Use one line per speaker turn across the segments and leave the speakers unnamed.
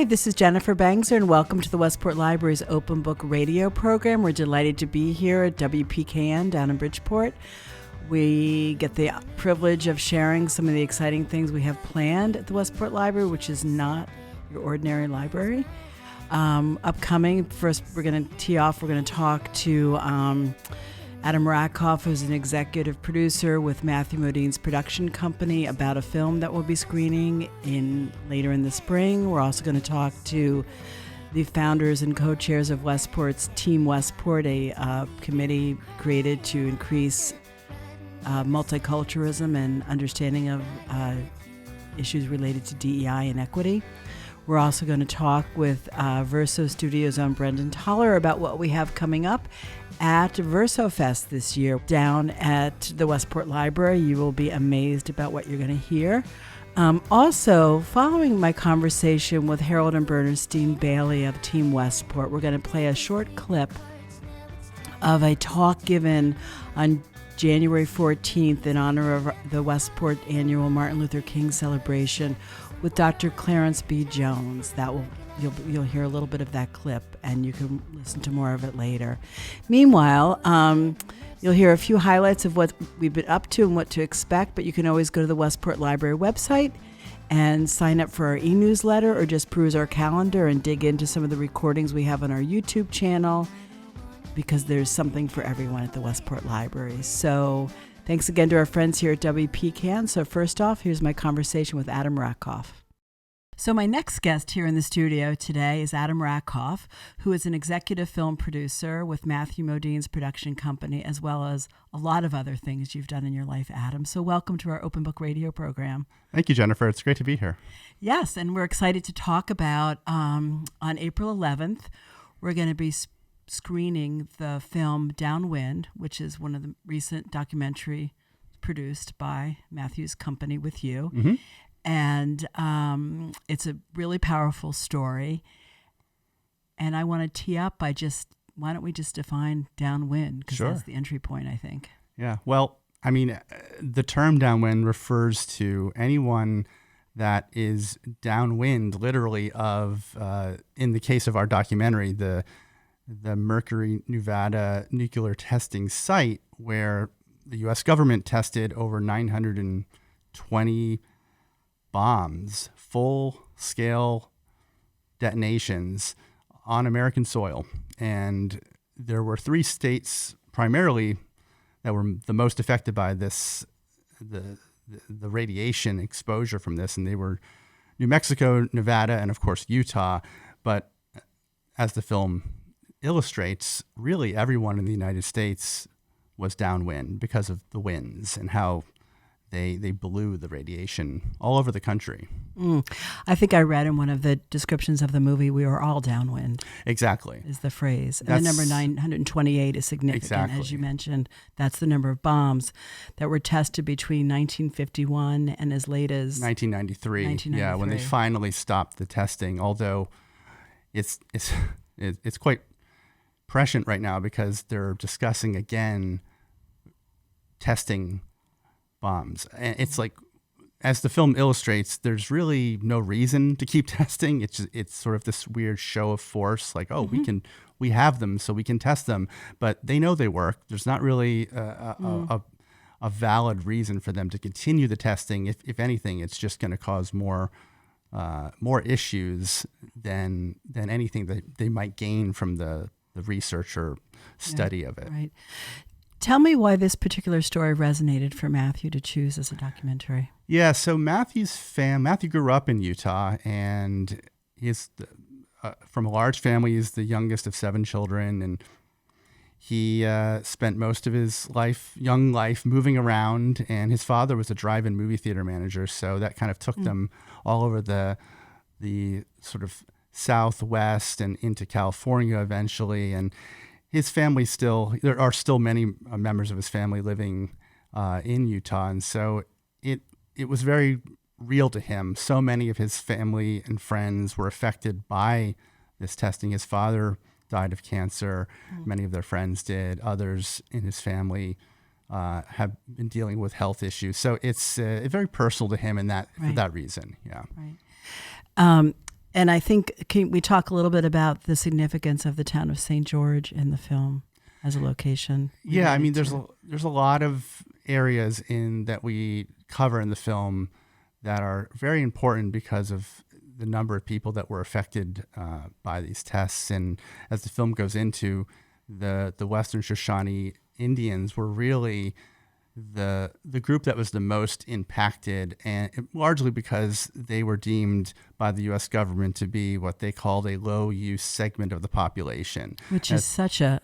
Hi, this is Jennifer Bangser, and welcome to the Westport Library's Open Book Radio program. We're delighted to be here at WPKN down in Bridgeport. We get the privilege of sharing some of the exciting things we have planned at the Westport Library, which is not your ordinary library. Upcoming, first we're going to tee off, we're going to talk to Adam Rackoff, who's an executive producer with Matthew Modine's production company, about a film that we'll be screening later in the spring. We're also going to talk to the founders and co-chairs of Westport's TEAM Westport, a committee created to increase multiculturalism and understanding of issues related to DEI and equity. We're also going to talk with Verso Studios' own Brendan Toller about what we have coming up at Verso Fest this year down at the Westport Library. You will be amazed about what you're going to hear. Also, following my conversation with Harold and Bernicestine Bailey of TEAM Westport, we're going to play a short clip of a talk given on January 14th in honor of the Westport annual Martin Luther King celebration with Dr. Clarence B. Jones. You'll hear a little bit of that clip, and you can listen to more of it later. Meanwhile, you'll hear a few highlights of what we've been up to and what to expect, but you can always go to the Westport Library website and sign up for our e-newsletter, or just peruse our calendar and dig into some of the recordings we have on our YouTube channel, because there's something for everyone at the Westport Library. So thanks again to our friends here at WPKN. So first off, here's my conversation with Adam Rackoff. So my next guest here in the studio today is Adam Rackoff, who is an executive film producer with Matthew Modine's production company, as well as a lot of other things you've done in your life, Adam. So welcome to our Open Book Radio program.
Thank you, Jennifer. It's great to be here.
Yes, and we're excited to talk about, on April 11th, we're going to be screening the film Downwind, which is one of the recent documentary produced by Matthew's company with you.
Mm-hmm.
And it's a really powerful story. And I want to tee up by why don't we just define downwind? Because
Sure.
That's the entry point, I think.
Yeah. Well, I mean, the term downwind refers to anyone that is downwind, literally, of, in the case of our documentary, the Mercury, Nevada nuclear testing site, where the U.S. government tested over 920 bombs, full-scale detonations on American soil. And there were 3 states primarily that were the most affected by this, the radiation exposure from this, and they were New Mexico, Nevada, and of course Utah. But as the film illustrates, really everyone in the United States was downwind because of the winds and how they blew the radiation all over the country.
I think I read in one of the descriptions of the movie, we were all downwind.
Exactly.
Is the phrase. And the number 928 is significant,
exactly.
As you mentioned. That's the number of bombs that were tested between 1951 and as late as
1993. Yeah, when they finally stopped the testing, although it's quite prescient right now because they're discussing again testing bombs. And it's like, as the film illustrates, there's really no reason to keep testing. It's sort of this weird show of force, like, we have them, so we can test them, but they know they work. There's not really a valid reason for them to continue the testing. If anything, it's just going to cause more issues than anything that they might gain from the research or study of it.
Right. Tell me why this particular story resonated for Matthew to choose as a documentary.
Yeah, so Matthew grew up in Utah, and he's from a large family. He's the youngest of 7 children, and he spent most of his young life moving around, and his father was a drive-in movie theater manager, so that kind of took them all over the sort of Southwest and into California eventually. And his family there are still many members of his family living in Utah. And so it was very real to him. So many of his family and friends were affected by this testing. His father died of cancer. Many of their friends did. Others in his family have been dealing with health issues. So it's very personal to him for that reason. Yeah.
Right. And I think, can we talk a little bit about the significance of the town of St. George in the film as a location?
Yeah, I mean, there's a lot of areas that we cover in the film that are very important because of the number of people that were affected by these tests. And as the film goes into, the Western Shoshone Indians were really the group that was the most impacted, and largely because they were deemed by the U.S. government to be what they called a low-use segment of the population.
Which is such a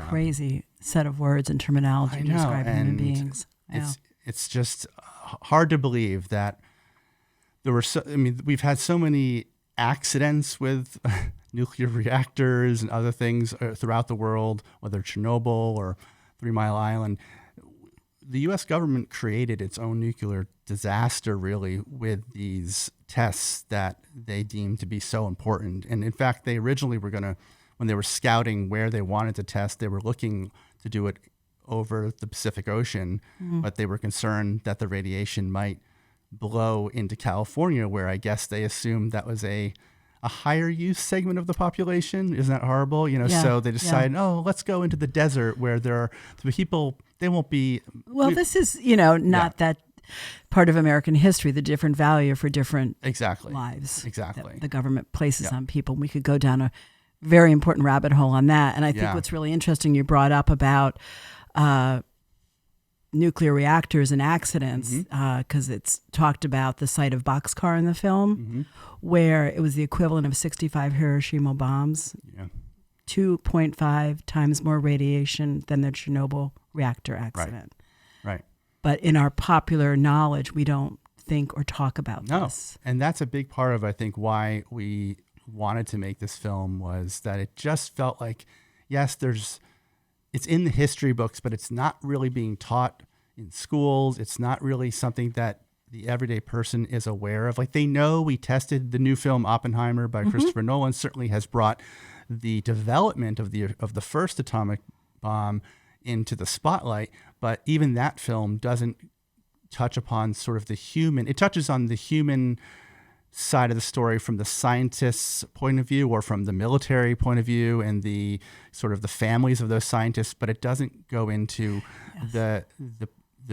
crazy set of words and terminology to describe human beings. Yeah.
It's just hard to believe that there were we've had so many accidents with nuclear reactors and other things throughout the world, whether Chernobyl or 3 Mile Island. The U.S. government created its own nuclear disaster, really, with these tests that they deemed to be so important. And in fact, they originally were when they were scouting where they wanted to test, they were looking to do it over the Pacific Ocean, but they were concerned that the radiation might blow into California, where I guess they assumed that was a higher use segment of the population. Isn't that horrible? So they decided, let's go into the desert where there are the people, they won't be.
Well, this is, not that part of American history, the different value for different lives.
Exactly.
That the government places on people. We could go down a very important rabbit hole on that. And I think what's really interesting, you brought up about nuclear reactors and accidents, because it's talked about the site of Boxcar in the film, where it was the equivalent of 65 Hiroshima bombs, 2.5 times more radiation than the Chernobyl reactor accident.
Right.
But in our popular knowledge, we don't think or talk about this.
And that's a big part of, I think, why we wanted to make this film, was that it just felt like, yes, it's in the history books, but it's not really being taught in schools. It's not really something that the everyday person is aware of. Like, they know we tested the new film Oppenheimer by Christopher Nolan, certainly has brought the development of the first atomic bomb into the spotlight, but even that film doesn't touch upon sort of it touches on the human side of the story from the scientist's point of view or from the military point of view and the sort of the families of those scientists, but it doesn't go into the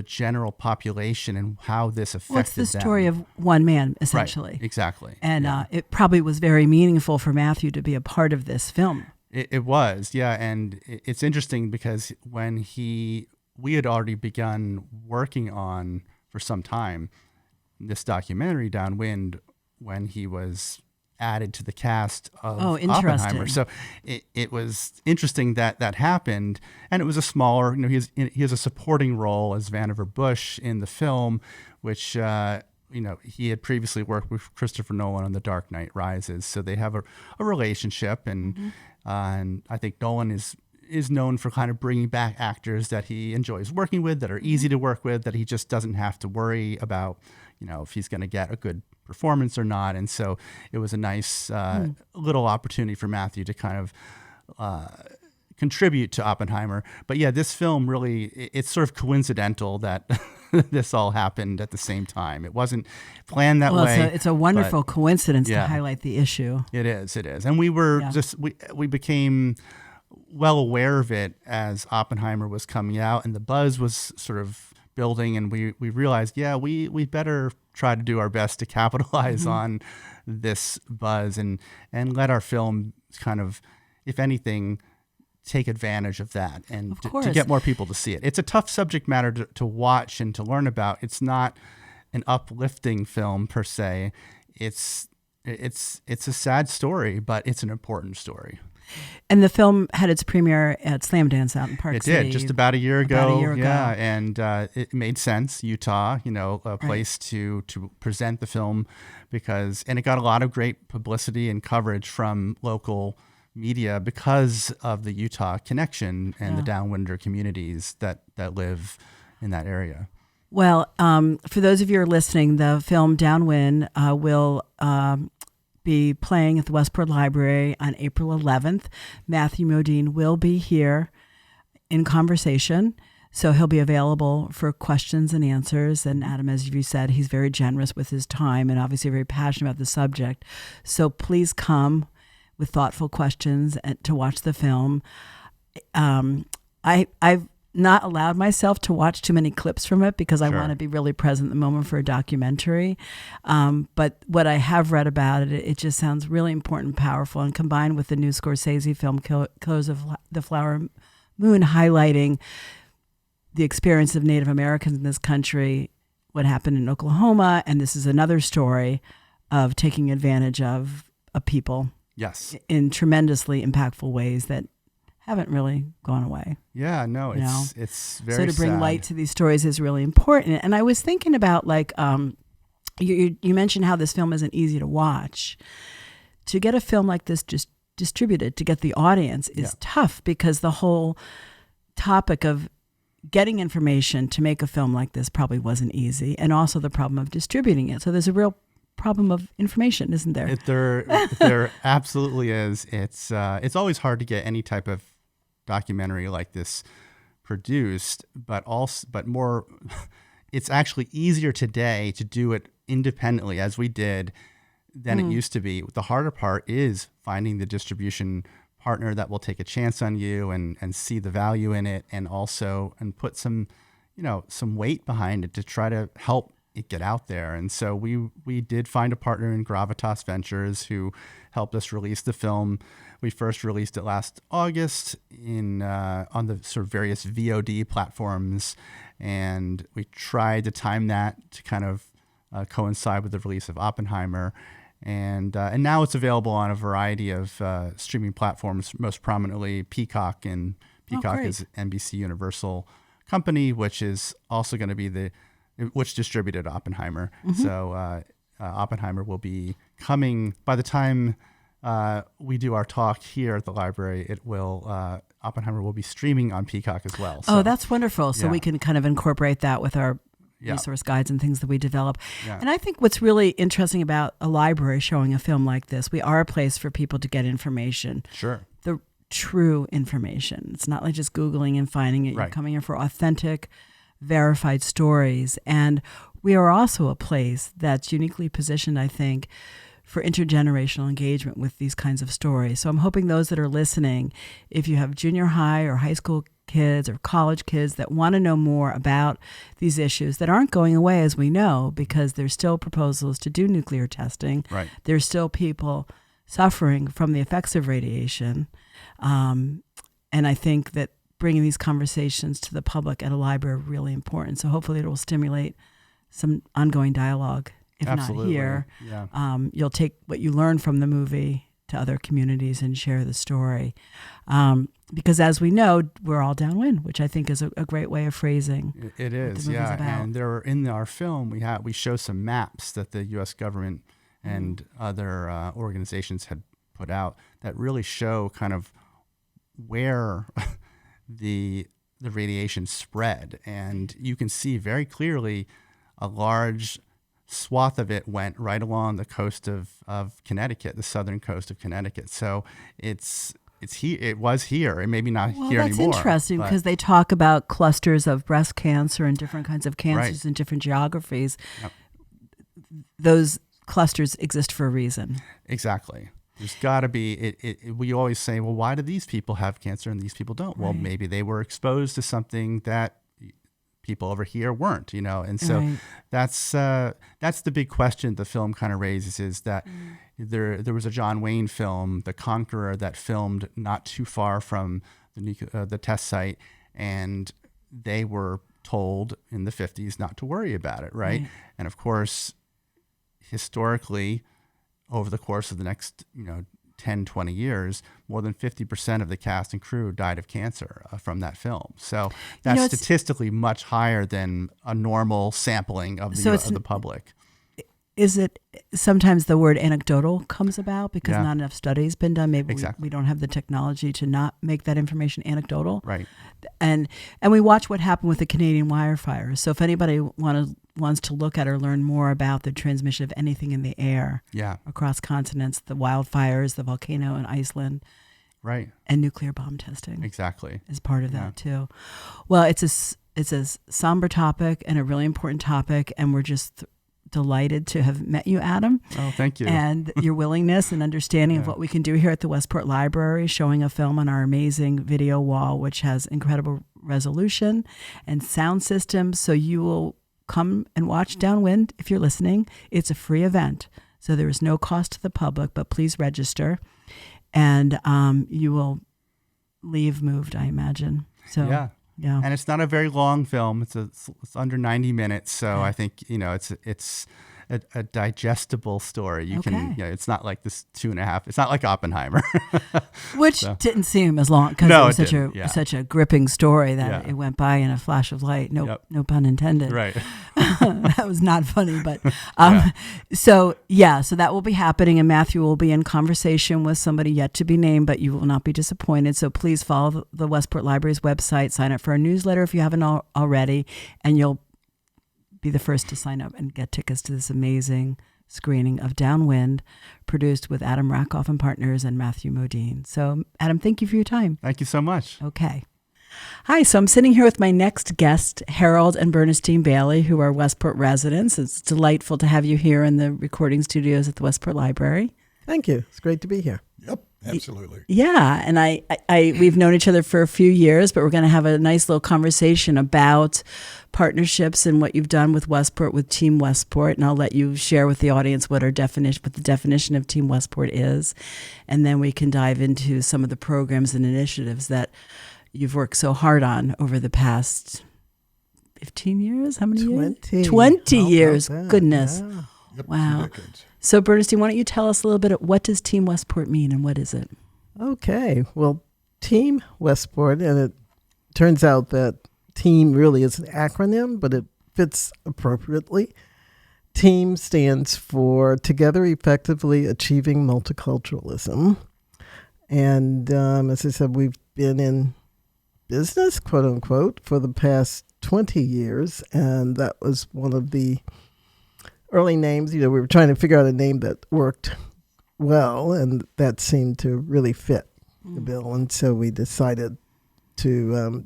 general population and how this affected them.
Well, it's the story of one man, essentially.
Right, exactly.
And it probably was very meaningful for Matthew to be a part of this film.
It was, yeah. And it's interesting because when we had already begun working on, for some time, this documentary, Downwind, when he was added to the cast of Oppenheimer. So it was interesting that happened, and it was a smaller, he has a supporting role as Vannevar Bush in the film, which, he had previously worked with Christopher Nolan on The Dark Knight Rises. So they have a relationship, and I think Nolan is known for kind of bringing back actors that he enjoys working with, that are easy to work with, that he just doesn't have to worry about, if he's going to get a good performance or not. And so it was a nice little opportunity for Matthew to kind of contribute to Oppenheimer. But yeah, this film really, it's sort of coincidental that this all happened at the same time. It wasn't planned that way.
It's a wonderful coincidence to highlight the issue.
It is. And we were we became well aware of it as Oppenheimer was coming out and the buzz was sort of building, and we realized, we better try to do our best to capitalize on this buzz and let our film kind of, if anything, take advantage of that and to get more people to see it. It's a tough subject matter to watch and to learn about. It's not an uplifting film per se. It's a sad story, but it's an important story.
And the film had its premiere at Slam Dance out in Park City.
It did, just about a year ago. Yeah, and it made sense, Utah, a place to present the film and it got a lot of great publicity and coverage from local media because of the Utah connection and the Downwinder communities that live in that area.
Well, for those of you who are listening, the film Downwind will be playing at the Westport Library on April 11th. Matthew Modine will be here in conversation. So he'll be available for questions and answers. And Adam, as you said, he's very generous with his time and obviously very passionate about the subject. So please come with thoughtful questions to watch the film. I've not allowed myself to watch too many clips from it because I want to be really present in the moment for a documentary. But what I have read about it, it just sounds really important and powerful. And combined with the new Scorsese film, Killers of the Flower Moon, highlighting the experience of Native Americans in this country, what happened in Oklahoma, and this is another story of taking advantage of a people in tremendously impactful ways that haven't really gone away.
Yeah, no, it's very sad.
So to bring light to these stories is really important. And I was thinking about, like, you mentioned how this film isn't easy to watch. To get a film like this just distributed, to get the audience is tough, because the whole topic of getting information to make a film like this probably wasn't easy, and also the problem of distributing it. So there's a real problem of information, isn't there?
There absolutely is. It's always hard to get any type of documentary like this produced, but more, it's actually easier today to do it independently, as we did, than it used to be. The harder part is finding the distribution partner that will take a chance on you and see the value in it, and put some weight behind it to try to help it get out there. And so we did find a partner in Gravitas Ventures who helped us release the film. We first released it last August on the sort of various VOD platforms, and we tried to time that to kind of coincide with the release of Oppenheimer. And now it's available on a variety of streaming platforms, most prominently Peacock. And Peacock is NBC Universal company, which is also going to be which distributed Oppenheimer. So Oppenheimer will be coming by the time we do our talk here at the library. Oppenheimer will be streaming on Peacock as well. So,
that's wonderful. So we can kind of incorporate that with our resource guides and things that we develop. And I think what's really interesting about a library showing a film like this, we are a place for people to get information.
Sure.
The true information. It's not like just Googling and finding it. You're coming here for authentic, verified stories. And we are also a place that's uniquely positioned, I think, for intergenerational engagement with these kinds of stories. So I'm hoping those that are listening, if you have junior high or high school kids or college kids that want to know more about these issues that aren't going away, as we know, because there's still proposals to do nuclear testing.
Right.
There's still people suffering from the effects of radiation. And I think that bringing these conversations to the public at a library are really important. So hopefully it will stimulate some ongoing dialogue. If
Absolutely.
not here, you'll take what you learn from the movie to other communities and share the story. Because as we know, we're all downwind, which I think is a great way of phrasing.
It is,
about.
And in our film, we show some maps that the U.S. government and other organizations had put out that really show kind of where the radiation spread, and you can see very clearly a large swath of it went right along the coast of Connecticut, the southern coast of Connecticut. So it was here. It may be not here anymore.
That's interesting, because they talk about clusters of breast cancer and different kinds of cancers in different geographies.
Yep.
Those clusters exist for a reason.
Exactly. There's got to be, we always say, well, why do these people have cancer and these people don't? Well, maybe they were exposed to something that people over here weren't, and so that's the big question the film kind of raises, is that there was a John Wayne film, The Conqueror, that filmed not too far from the test site, and they were told in the 50s not to worry about it, right? And of course, historically, over the course of the next 10, 20 years, more than 50% of the cast and crew died of cancer from that film. So that's statistically much higher than a normal sampling of the public.
Is it sometimes the word anecdotal comes about because not enough studies been done? Maybe we don't have the technology to not make that information anecdotal.
Right.
And we watch what happened with the Canadian wildfires. So if anybody wants to look at or learn more about the transmission of anything in the air across continents, the wildfires, the volcano in Iceland,
right,
and nuclear bomb testing,
exactly,
is part of that too. Well, it's a somber topic and a really important topic, and we're just delighted to have met you, Adam.
Oh, thank you.
And your willingness and understanding of
Yeah.
what we can do here at the Westport Library, showing a film on our amazing video wall, which has incredible resolution and sound systems. So you will come and watch Downwind if you're listening. It's a free event, so there is no cost to the public, but please register. And you will leave moved, I imagine. So
Yeah.
yeah.
And it's not a very long film. It's under 90 minutes. So I think, it's a digestible story. You can, it's not like this 2.5. It's not like Oppenheimer.
Which didn't seem as long because
No,
it was
it didn't.
such a gripping story that
Yeah.
it went by in a flash of light. No pun intended.
Right.
That was not funny, but so that will be happening, and Matthew will be in conversation with somebody yet to be named, but you will not be disappointed. So please follow the Westport Library's website, sign up for our newsletter if you haven't already, and you'll be the first to sign up and get tickets to this amazing screening of Downwind, produced with Adam Rackoff and Partners and Matthew Modine. So, Adam, thank you for your time.
Thank you so much.
Okay. Hi, so I'm sitting here with my next guest, Harold and Bernicestine Bailey, who are Westport residents. It's delightful to have you here in the recording studios at the Westport Library.
Thank you. It's great to be here.
Yep, absolutely.
Yeah, and we've known each other for a few years, but we're going to have a nice little conversation about partnerships and what you've done with Westport, with TEAM Westport, and I'll let you share with the audience what the definition of TEAM Westport is, and then we can dive into some of the programs and initiatives that you've worked so hard on over the past 15 years. How many
20.
years? 20
How about
years.
that?
Goodness.
Yeah.
Yep,
Wow.
2 decades.
So, Bernstein, why don't you tell us a little bit of what does TEAM Westport mean and what is it?
Okay. Well, TEAM Westport, and it turns out that TEAM really is an acronym, but it fits appropriately. TEAM stands for Together Effectively Achieving Multiculturalism. And as I said, we've been in business, quote unquote, for the past 20 years. And that was one of the early names. We were trying to figure out a name that worked well, and that seemed to really fit the bill. And so we decided to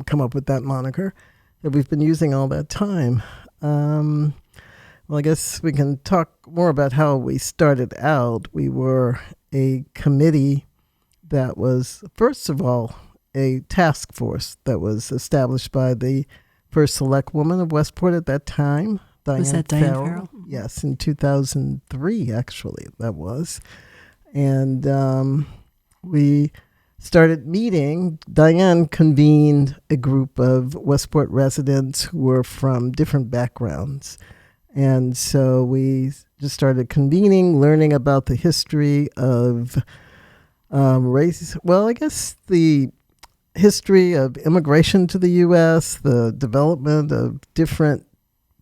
come up with that moniker that we've been using all that time. Well, I guess we can talk more about how we started out. We were a committee that was, first of all, a task force that was established by the first select woman of Westport at that time,
Was that Diane Farrell?
Yes, in 2003, actually, that was. And we started meeting. Diane convened a group of Westport residents who were from different backgrounds. And so we just started convening, learning about the history of race. Well, I guess the history of immigration to the U.S., the development of different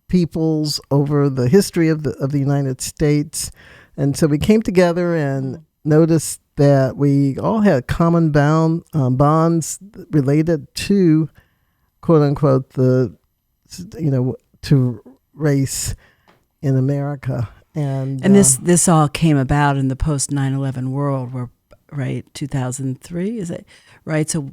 peoples over the history of the United States. And so we came together and noticed that we all had common bonds related to, quote unquote, to race in America. And
this all came about in the post 9/11 world, where, right, 2003, is it right? So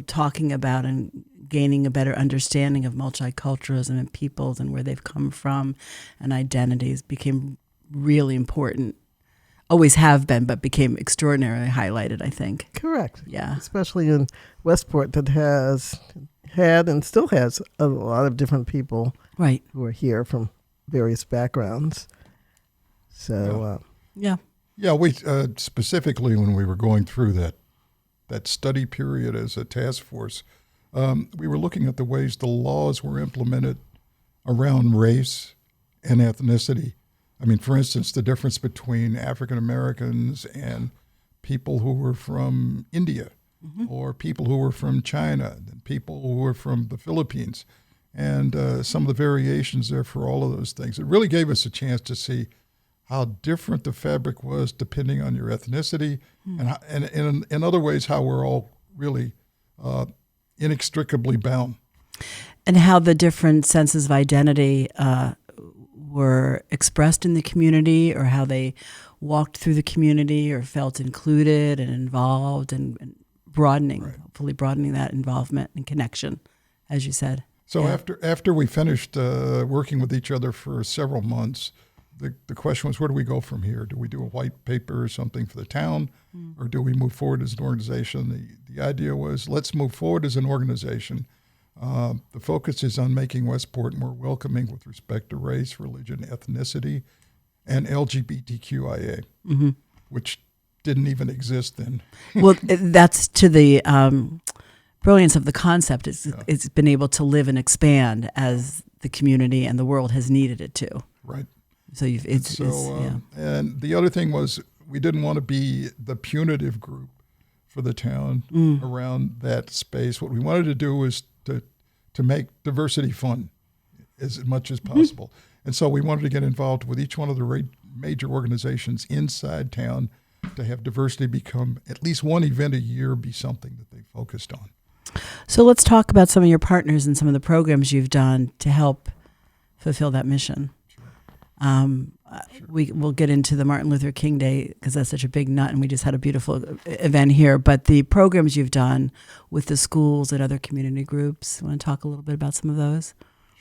talking about and gaining a better understanding of multiculturalism and peoples and where they've come from and identities became really important. Always have been, but became extraordinarily highlighted, I think.
Correct.
Yeah.
Especially in Westport, that has had and still has a lot of different people
Right.
who are here from various backgrounds. So,
Yeah.
Yeah, we specifically when we were going through that study period as a task force, we were looking at the ways the laws were implemented around race and ethnicity. I mean, for instance, the difference between African Americans and people who were from India, or people who were from China, and people who were from the Philippines, and some of the variations there for all of those things. It really gave us a chance to see how different the fabric was depending on your ethnicity, and in other ways, how we're all really inextricably bound.
And how the different senses of identity were expressed in the community, or how they walked through the community or felt included and involved, and broadening, hopefully broadening that involvement and connection as you said.
So
Yeah.
after we finished working with each other for several months, the question was, where do we go from here? Do we do a white paper or something for the town, or do we move forward as an organization? The idea was, let's move forward as an organization. The focus is on making Westport more welcoming with respect to race, religion, ethnicity, and LGBTQIA, which didn't even exist then.
Well, that's to the brilliance of the concept. It's been able to live and expand as the community and the world has needed it to.
Right.
So
and the other thing was, we didn't want to be the punitive group for the town around that space. What we wanted to do was to make diversity fun as much as possible. And so we wanted to get involved with each one of the major organizations inside town to have diversity become at least one event a year, be something that they focused on.
So let's talk about some of your partners and some of the programs you've done to help fulfill that mission. We'll get into the Martin Luther King Day because that's such a big nut, and we just had a beautiful event here. But the programs you've done with the schools and other community groups, want to talk a little bit about some of those?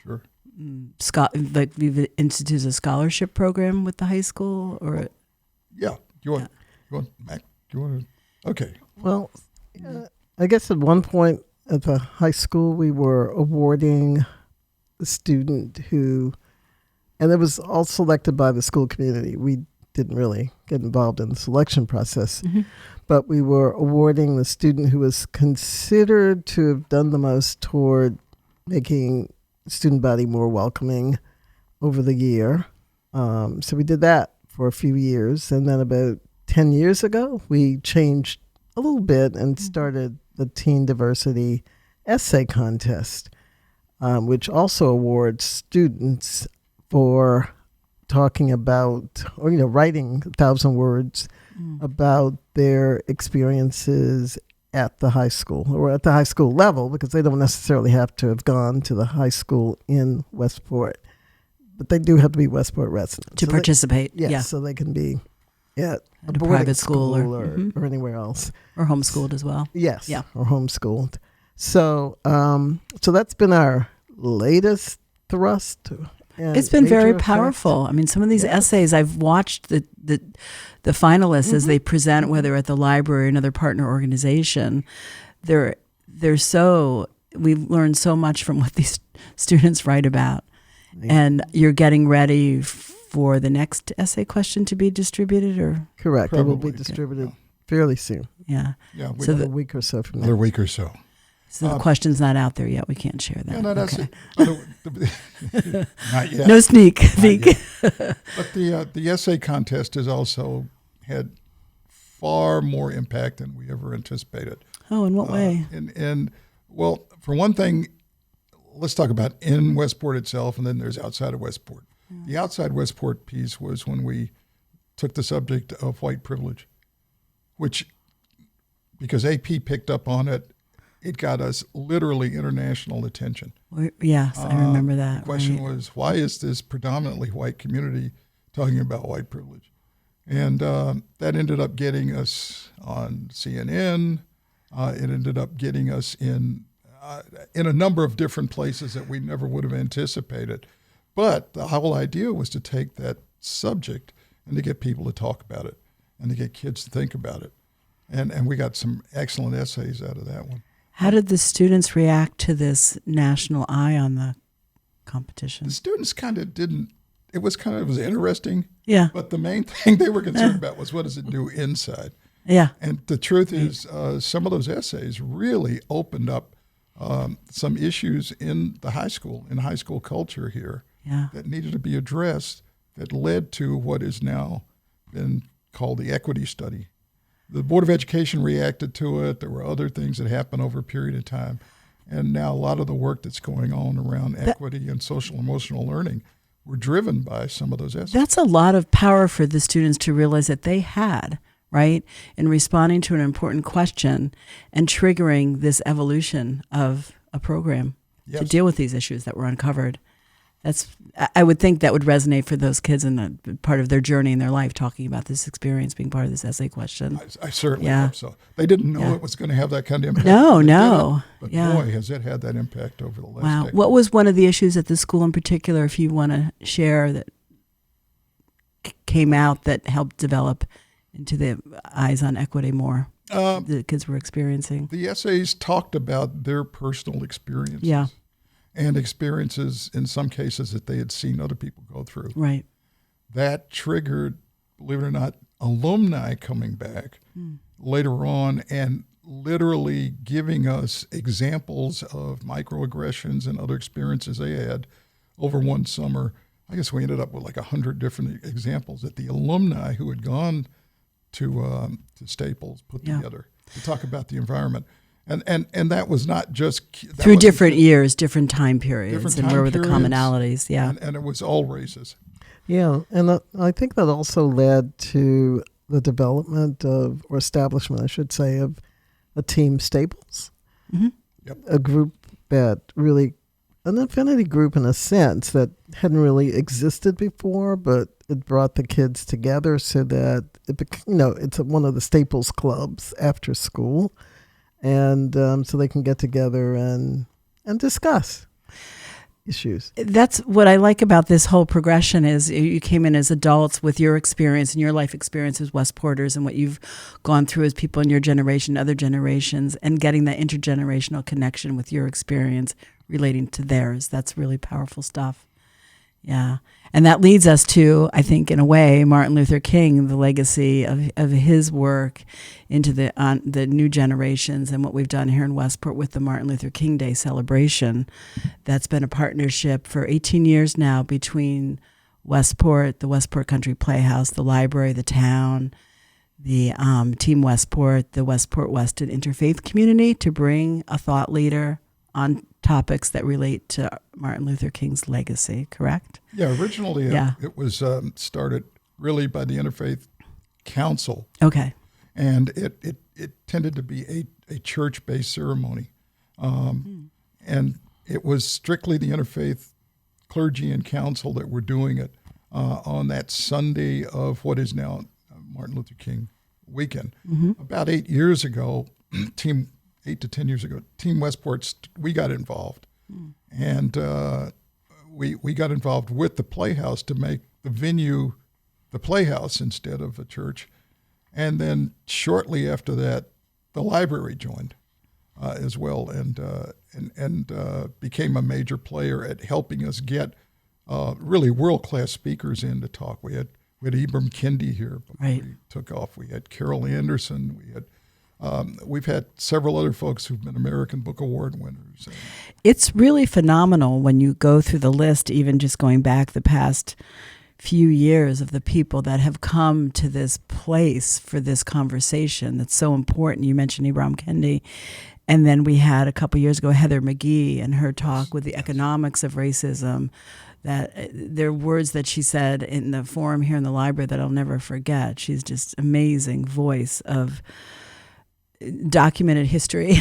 Sure.
Like we've instituted a scholarship program with the high school, or
yeah. You want Mac? You want to? Okay.
Well, I guess at one point at the high school, we were awarding a student who, and it was all selected by the school community. We didn't really get involved in the selection process, but we were awarding the student who was considered to have done the most toward making student body more welcoming over the year. So we did that for a few years. And then about 10 years ago, we changed a little bit and started the Teen Diversity Essay Contest, which also awards students for talking about, or writing 1,000 words about their experiences at the high school, or at the high school level, because they don't necessarily have to have gone to the high school in Westport, but they do have to be Westport residents
to participate.
So they can be at a
private school
or anywhere else,
or homeschooled as well.
Yes, or homeschooled. So, so that's been our latest thrust.
It's been very powerful. I mean, some of these essays, I've watched the finalists as they present, whether at the library or another partner organization. They're so, we've learned so much from what these students write about. Yeah. And you're getting ready for the next essay question to be distributed, or?
Correct. Probably. It will be distributed fairly soon.
Yeah.
Yeah.
So a week or so from now.
Another week or so.
So the question's not out there yet. We can't share that.
Yeah, no, that's
okay.
it. Not yet.
No sneak peek.
But the essay contest has also had far more impact than we ever anticipated.
Oh, in what way?
And well, for one thing, let's talk about in Westport itself, and then there's outside of Westport. Yeah. The outside Westport piece was when we took the subject of white privilege, which, because AP picked up on it, it got us literally international attention.
Yes, I remember that.
The question was, why is this predominantly white community talking about white privilege? And that ended up getting us on CNN. It ended up getting us in a number of different places that we never would have anticipated. But the whole idea was to take that subject and to get people to talk about it and to get kids to think about it. And we got some excellent essays out of that one.
How did the students react to this national eye on the competition?
The students kind of didn't. It was interesting.
Yeah.
But the main thing they were concerned about was, what does it do inside?
Yeah.
And the truth is, some of those essays really opened up some issues in high school culture here that needed to be addressed, that led to what is now been called the equity study. The Board of Education reacted to it. There were other things that happened over a period of time. And now a lot of the work that's going on around equity and social emotional learning were driven by some of those essays.
That's a lot of power for the students to realize that they had, right, in responding to an important question and triggering this evolution of a program to deal with these issues that were uncovered. I would think that would resonate for those kids and part of their journey in their life, talking about this experience, being part of this essay question.
I certainly hope so. They didn't know it was going to have that kind of impact.
No.
But boy, has it had that impact over the last decade.
What was one of the issues at the school in particular, if you want to share, that came out that helped develop into the eyes on equity more the kids were experiencing?
The essays talked about their personal experiences.
Yeah.
And experiences, in some cases, that they had seen other people go through.
Right.
That triggered, believe it or not, alumni coming back later on and literally giving us examples of microaggressions and other experiences they had over one summer. I guess we ended up with like 100 different examples that the alumni who had gone to Staples put together to talk about the environment. And that was not just
through different years, different time periods, and where were the commonalities? Yeah,
and it was all races.
Yeah, and I think that also led to the development of, or establishment, I should say, of a Team Staples, a group that really, an affinity group in a sense that hadn't really existed before, but it brought the kids together so that it became, it's one of the Staples clubs after school. And so they can get together and discuss issues.
That's what I like about this whole progression is you came in as adults with your experience and your life experience as Westporters and what you've gone through as people in your generation, other generations, and getting that intergenerational connection with your experience relating to theirs. That's really powerful stuff. Yeah. And that leads us to, I think, in a way, Martin Luther King, the legacy of his work into the new generations and what we've done here in Westport with the Martin Luther King Day celebration. That's been a partnership for 18 years now between Westport, the Westport Country Playhouse, the library, the town, the TEAM Westport, the Westport Weston Interfaith Community to bring a thought leader on topics that relate to Martin Luther King's legacy, correct?
Yeah, originally it was started really by the Interfaith Council.
Okay.
And it tended to be a church-based ceremony. And it was strictly the interfaith clergy and council that were doing it on that Sunday of what is now Martin Luther King weekend. About 8 years ago, 8 to 10 years ago, Team Westport, we got involved. And we got involved with the Playhouse to make the venue the Playhouse instead of a church. And then shortly after that, the library joined as well and became a major player at helping us get really world-class speakers in to talk. We had Ibram Kendi here before we took off. We had Carol Anderson. We've had several other folks who've been American Book Award winners.
It's really phenomenal when you go through the list, even just going back the past few years of the people that have come to this place for this conversation that's so important. You mentioned Ibram Kendi. And then we had a couple years ago Heather McGee and her talk with the economics of racism. That there are words that she said in the forum here in the library that I'll never forget. She's just amazing voice of documented history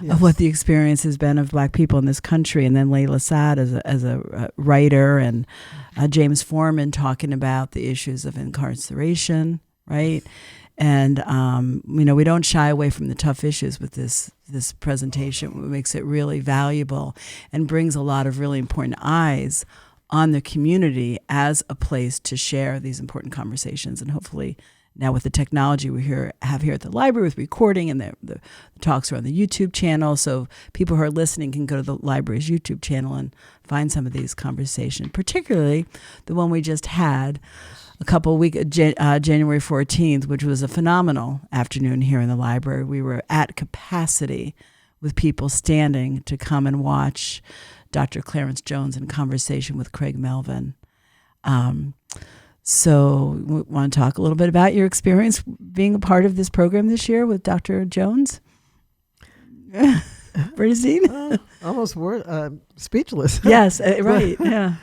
of what the experience has been of Black people in this country. And then Layla Saad as a writer, and James Foreman talking about the issues of incarceration, right? And we don't shy away from the tough issues with this presentation. It makes it really valuable and brings a lot of really important eyes on the community as a place to share these important conversations. And hopefully now with the technology we have here at the library with recording, and the talks are on the YouTube channel, so people who are listening can go to the library's YouTube channel and find some of these conversations, particularly the one we just had a couple of weeks, January 14th, which was a phenomenal afternoon here in the library. We were at capacity with people standing to come and watch Dr. Clarence Jones in conversation with Craig Melvin. So we want to talk a little bit about your experience being a part of this program this year with Dr. Jones? Bernstein?
Almost speechless.
Yes, right, yeah.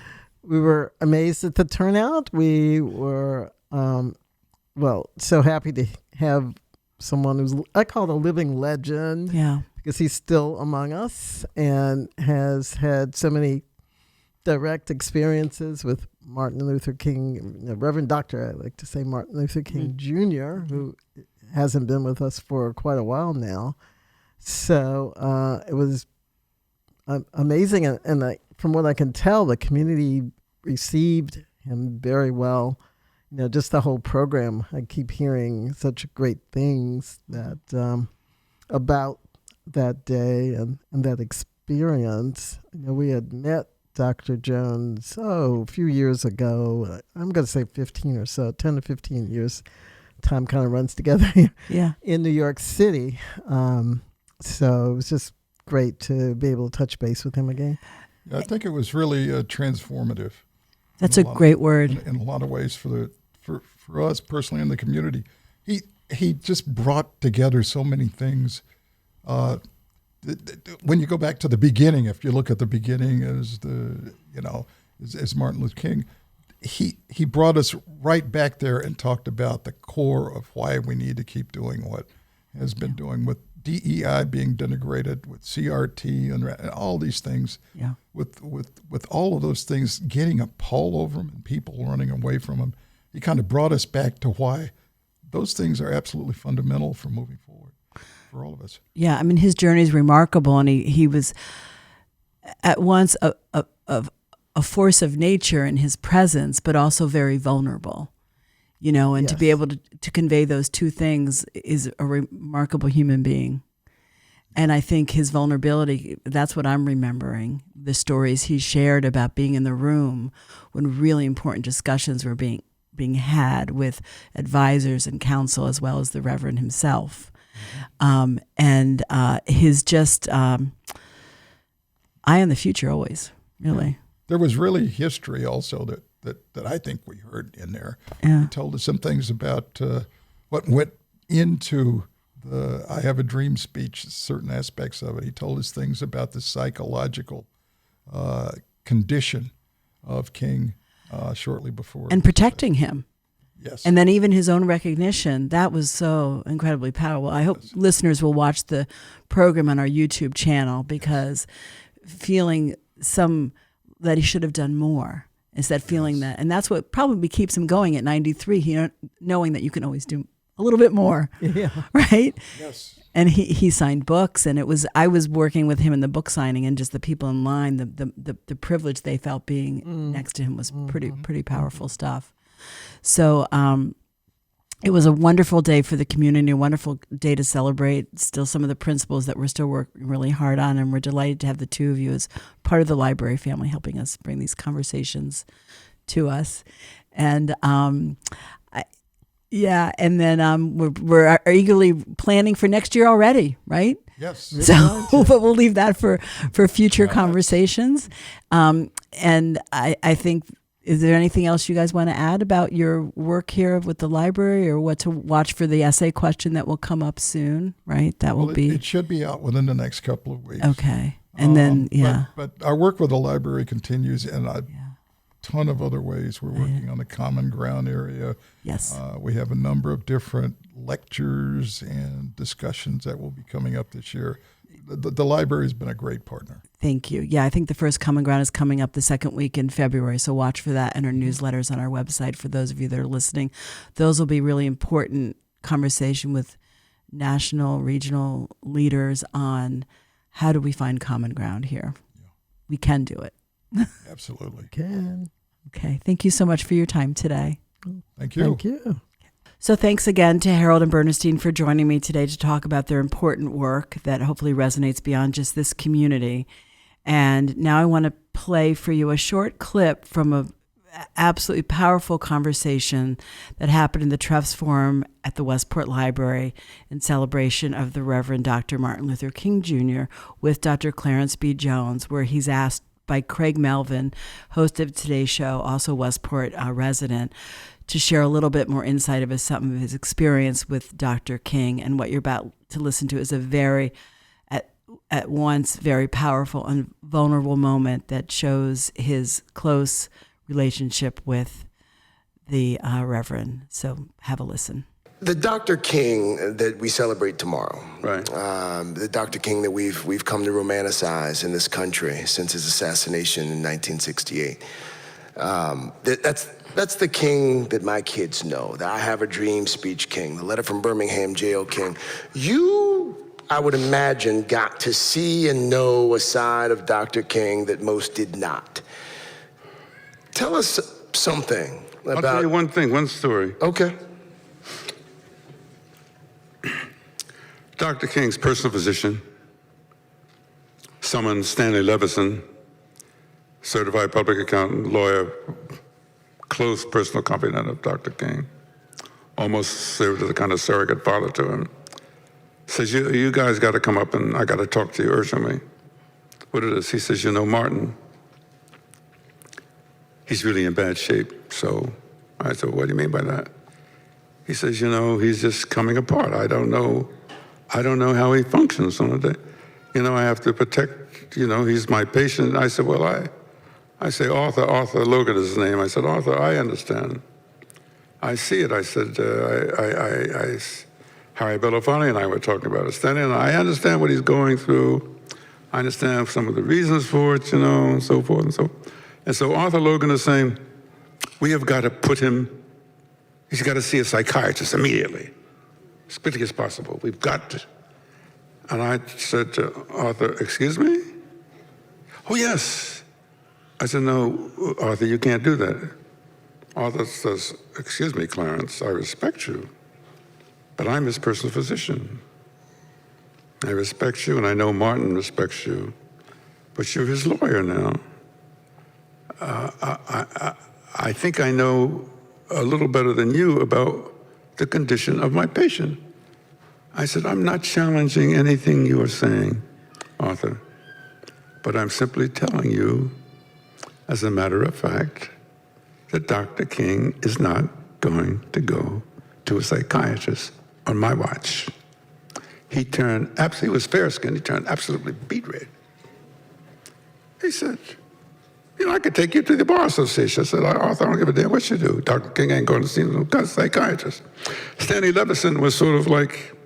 We were amazed at the turnout. We were, so happy to have someone who's, I call it a living legend.
Yeah.
Because he's still among us and has had so many direct experiences with Martin Luther King, Reverend Dr. I like to say Martin Luther King Jr., who hasn't been with us for quite a while now. So it was amazing. And from what I can tell, the community received him very well. Just the whole program. I keep hearing such great things that about that day and that experience. We had met Dr. Jones, a few years ago. I'm going to say 15 or so, 10 to 15 years. Time kind of runs together here in New York City. So it was just great to be able to touch base with him again.
Yeah, I think it was really transformative.
That's a great word.
In a lot of ways for us personally in the community. He just brought together so many things. When you go back to the beginning, if you look at the beginning as Martin Luther King, he brought us right back there and talked about the core of why we need to keep doing what has been doing with DEI being denigrated, with CRT and all these things.
Yeah.
With all of those things getting a pall over them and people running away from them, he kind of brought us back to why those things are absolutely fundamental for moving forward for all of us.
Yeah, I mean, his journey is remarkable, and he was at once a force of nature in his presence, but also very vulnerable, and to be able to convey those two things is a remarkable human being. And I think his vulnerability, that's what I'm remembering, the stories he shared about being in the room when really important discussions were being had with advisors and counsel, as well as the Reverend himself. And his just eye on the future always, really.
There was really history also that I think we heard in there.
Yeah.
He told us some things about what went into the I Have a Dream speech, certain aspects of it. He told us things about the psychological condition of King shortly before.
And protecting him.
Yes.
And then even his own recognition, that was so incredibly powerful. I hope listeners will watch the program on our YouTube channel, because feeling that he should have done more is that feeling that, and that's what probably keeps him going at 93, knowing that you can always do a little bit more.
Yeah.
Right?
Yes.
And he signed books, and I was working with him in the book signing, and just the people in line, the privilege they felt being next to him was pretty powerful stuff. So it was a wonderful day for the community, a wonderful day to celebrate still some of the principles that we're still working really hard on. And we're delighted to have the two of you as part of the library family helping us bring these conversations to us. And and then we're eagerly planning for next year already, right?
Yes.
So, but we'll leave that for future conversations. And I think, is there anything else you guys want to add about your work here with the library, or what to watch for the essay question that will come up soon, right? That will be.
It should be out within the next couple of weeks.
Okay. And then,
But our work with the library continues in a ton of other ways. We're working on the Common Ground area.
Yes.
We have a number of different lectures and discussions that will be coming up this year. The library has been a great partner.
Thank you. Yeah, I think the first Common Ground is coming up the second week in February, so watch for that in our newsletters on our website for those of you that are listening. Those will be really important conversation with national, regional leaders on how do we find common ground here. Yeah. We can do it.
Absolutely.
Can.
Okay. Thank you so much for your time today.
Thank you.
Thank you.
So thanks again to Harold and Bernicestine for joining me today to talk about their important work that hopefully resonates beyond just this community. And now I want to play for you a short clip from a absolutely powerful conversation that happened in the Trust Forum at the Westport Library in celebration of the Reverend Dr. Martin Luther King Jr. with Dr. Clarence B. Jones, where he's asked by Craig Melvin, host of today's show, also Westport resident, to share a little bit more insight of some of his experience with Dr. King. And what you're about to listen to is a very, at once, very powerful and vulnerable moment that shows his close relationship with the Reverend. So have a listen.
The Dr. King that we celebrate tomorrow,
Right.
The Dr. King that we've come to romanticize in this country since his assassination in 1968. That's the King that my kids know, the I Have a Dream speech King, the letter from Birmingham jail King. You, I would imagine, got to see and know a side of Dr. King that most did not. Tell us something about...
I'll tell you one thing, one story.
Okay.
Dr. King's personal physician summoned Stanley Levison, certified public accountant, lawyer, close personal confidant of Dr. King, almost served as a kind of surrogate father to him. Says, you guys got to come up and I got to talk to you urgently. What it is? He says, Martin, he's really in bad shape. So I said, what do you mean by that? He says, he's just coming apart. I don't know how he functions on a day. I have to protect, he's my patient. I said, well, I say, Arthur Logan is his name. I said, Arthur, I understand. I see it. I said, Harry Belafonte and I were talking about it. Stanley and I understand what he's going through. I understand some of the reasons for it, and so forth and so on. And so Arthur Logan is saying, we have got to he's got to see a psychiatrist immediately, as quickly as possible. We've got to. And I said to Arthur, excuse me? Oh, yes. I said, no, Arthur, you can't do that. Arthur says, excuse me, Clarence, I respect you, but I'm his personal physician. I respect you, and I know Martin respects you, but you're his lawyer now. I think I know a little better than you about the condition of my patient. I said, I'm not challenging anything you are saying, Arthur, but I'm simply telling you, as a matter of fact, that Dr. King is not going to go to a psychiatrist on my watch. He was fair-skinned, he turned absolutely beet red. He said, I could take you to the Bar Association. I said, Arthur, I don't give a damn what you do. Dr. King ain't going to see no psychiatrist. Stanley Levison was sort of like,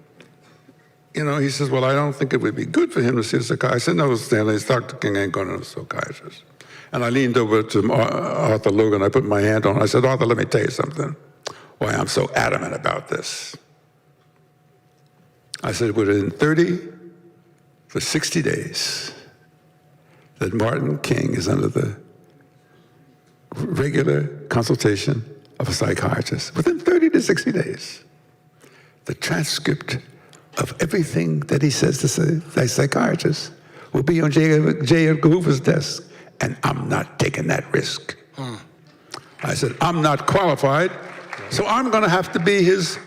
he says, well, I don't think it would be good for him to see a psychiatrist. I said, no, Stanley, Dr. King ain't going to a psychiatrist. And I leaned over to Arthur Logan. I put my hand on him. I said, Arthur, let me tell you something. Why I'm so adamant about this. I said, within 30 to 60 days, that Martin King is under the regular consultation of a psychiatrist. Within 30 to 60 days, the transcript of everything that he says to the psychiatrist will be on J. Edgar Hoover's desk, and I'm not taking that risk. I said, I'm not qualified, so I'm going to have to be his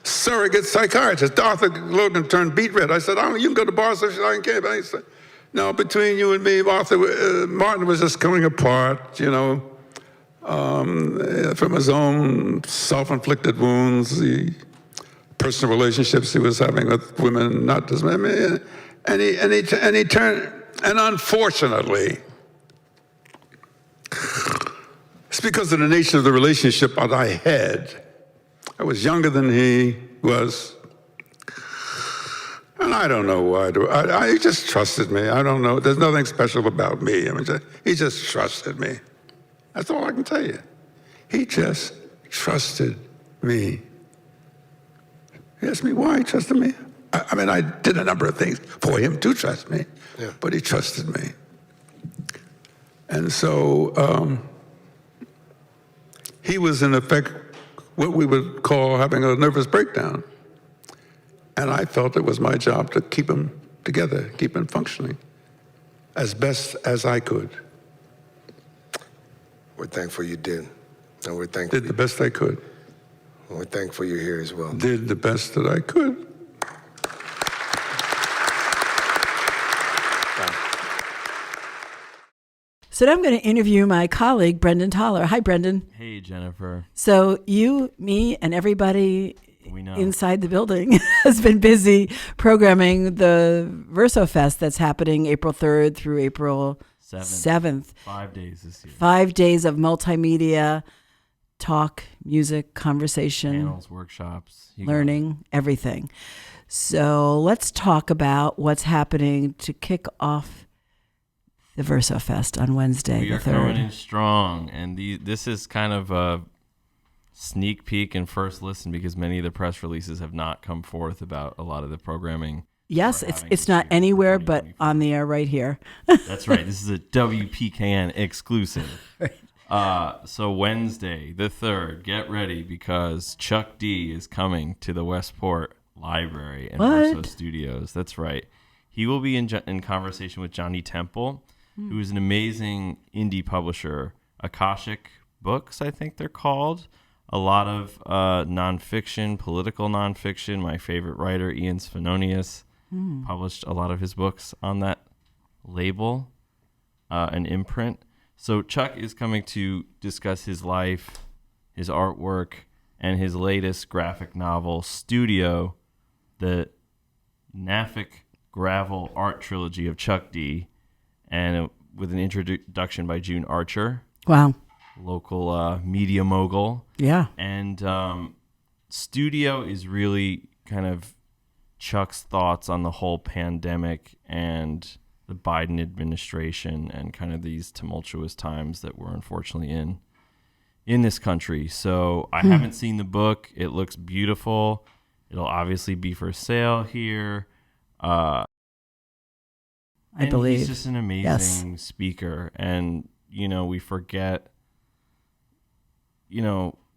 surrogate psychiatrist. Arthur Logan turned beet red. I said, you can go to Bar Association, I can't. He said, no, between you and me, Martin was just coming apart, from his own self-inflicted wounds, the personal relationships he was having with women, not just men. And he turned, and unfortunately, it's because of the nature of the relationship that I had. I was younger than he was. And I don't know why. He just trusted me. I don't know. There's nothing special about me. He just trusted me. That's all I can tell you. He just trusted me. He asked me why he trusted me. I did a number of things for him to trust me, but he trusted me. And so he was, in effect, what we would call having a nervous breakdown. And I felt it was my job to keep him together, keep him functioning as best as I could.
We're thankful you did. And we're thankful.
Did the best I could.
And we're thankful you're here as well.
Did the best that I could.
So now I'm going to interview my colleague, Brendan Toller. Hi, Brendan.
Hey, Jennifer.
So you, me, and everybody
We know.
inside the building has been busy programming the Verso Fest that's happening April 3rd through April 7th.
5 days this year.
5 days of multimedia talk, music, conversation,
panels, workshops,
learning, everything. So let's talk about what's happening to kick off the Verso Fest on Wednesday,
We
the
are
3rd.
coming in strong, and this is kind of a sneak peek and first listen because many of the press releases have not come forth about a lot of the programming.
Yes,
we're
it's
having
it's
this
not
year for
anywhere but
2024.
on the air right here.
That's right. This is a WPKN exclusive. So Wednesday, the 3rd, get ready because Chuck D is coming to the Westport Library and Verso
What?
Studios. That's right. He will be in conversation with Johnny Temple, who is an amazing indie publisher. Akashic Books, I think they're called. A lot of nonfiction, political nonfiction. My favorite writer, Ian Svenonius, published a lot of his books on that label, an imprint. So Chuck is coming to discuss his life, his artwork, and his latest graphic novel, Studio, the Naffic Gravel art trilogy of Chuck D, and with an introduction by June Archer,
Wow.
local media mogul.
Yeah.
And Studio is really kind of Chuck's thoughts on the whole pandemic and the Biden administration and kind of these tumultuous times that we're unfortunately in this country. So I haven't seen the book. It looks beautiful. It'll obviously be for sale here.
I
And
believe.
he's just an amazing speaker. And, we forget,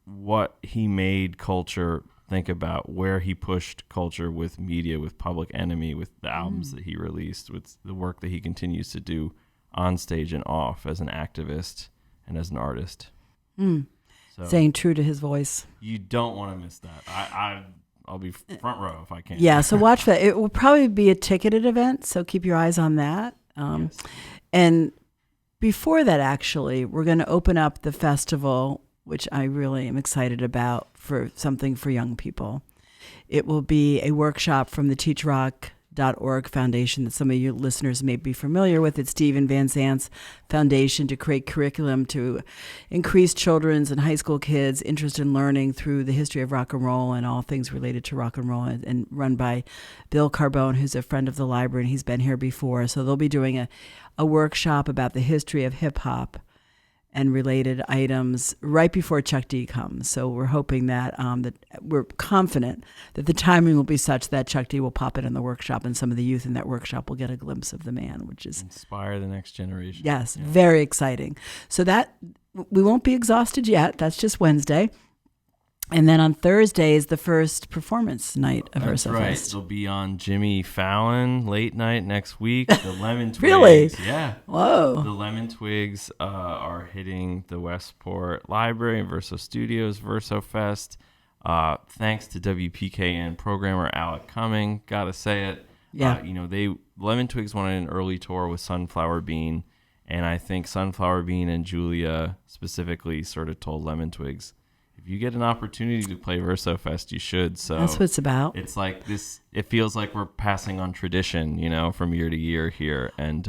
what he made culture think about, where he pushed culture with media, with Public Enemy, with the albums that he released, with the work that he continues to do on stage and off as an activist and as an artist. So
Staying true to his voice.
you don't want to miss that. I'll be front row if I can.
Yeah, so watch that. It will probably be a ticketed event, so keep your eyes on that.
Yes.
And before that, actually, we're going to open up the festival, which I really am excited about, for something for young people. It will be a workshop from the teachrock.org foundation that some of you listeners may be familiar with. It's Stephen Van Zant's foundation to create curriculum to increase children's and high school kids' interest in learning through the history of rock and roll and all things related to rock and roll, and run by Bill Carbone, who's a friend of the library, and he's been here before. So they'll be doing a workshop about the history of hip-hop and related items right before Chuck D comes. So we're hoping that that we're confident that the timing will be such that Chuck D will pop in the workshop, and some of the youth in that workshop will get a glimpse of the man, which is
Inspire the next generation.
yes,
Yeah.
very exciting. So that we won't be exhausted yet. That's just Wednesday. And then on Thursday is the first performance night of
That's
Verso
right.
Fest.
It'll be on Jimmy Fallon late night next week. The Lemon Twigs.
Really?
Yeah.
Whoa.
The Lemon Twigs are hitting the Westport Library and Verso Studios Verso Fest. Thanks to WPKN programmer Alec Cumming. Gotta say it.
Yeah.
Lemon Twigs wanted an early tour with Sunflower Bean, and I think Sunflower Bean and Julia specifically sort of told Lemon Twigs, if you get an opportunity to play Verso Fest, you should. So
That's what it's about.
it's like this. It feels like we're passing on tradition, from year to year here. And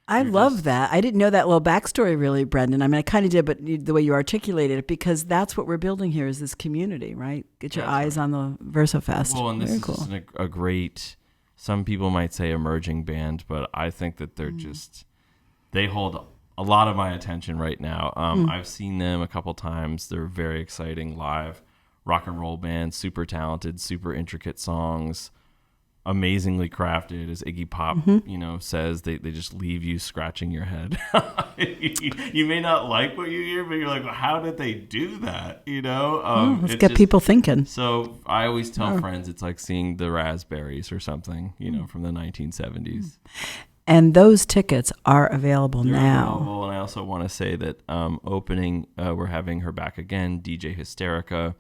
I
you're
love
just-
that. I didn't know that little backstory really, Brendan. I mean, I kind of did, but the way you articulated it, because that's what we're building here is this community, right? Get your
That's
eyes on the Verso Fest.
Well, and this
Very
is
cool.
just a great. Some people might say emerging band, but I think that they're just. They hold a lot of my attention right now. I've seen them a couple times. They're very exciting live rock and roll band, super talented, super intricate songs, amazingly crafted, as Iggy Pop, says. They just leave you scratching your head. You may not like what you hear, but you're like, well, how did they do that?
Let's
it's
get
just-
people thinking.
So I always tell friends it's like seeing the Raspberries or something, from the 1970s.
And those tickets are available
They're
now.
available, and I also want to say that opening, we're having her back again, DJ Hysterica,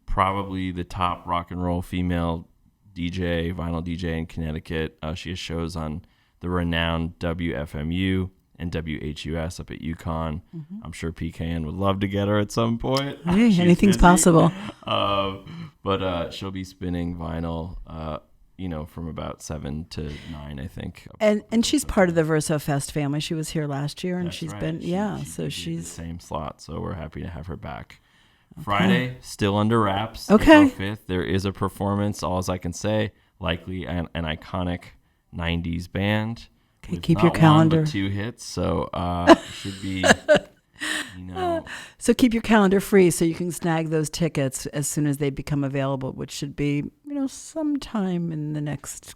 probably the top rock and roll female DJ, vinyl DJ in Connecticut. She has shows on the renowned WFMU and WHUS up at UConn. I'm sure PKN would love to get her at some point.
Hey,
She's
anything's
busy.
possible.
But she'll be spinning vinyl, from about 7 to 9, I think.
And she's part of the Verso Fest family. She was here last year, and
That's
she's
right.
been,
She
so
did the
she's
same slot. So we're happy to have her back. Friday, still under wraps.
Okay.
April 5th, there is a performance, all as I can say, likely an iconic 90s band.
Okay,
with
keep
not
your calendar.
one, but 2 hits, so it should be,
So keep your calendar free so you can snag those tickets as soon as they become available, which should be, sometime in the next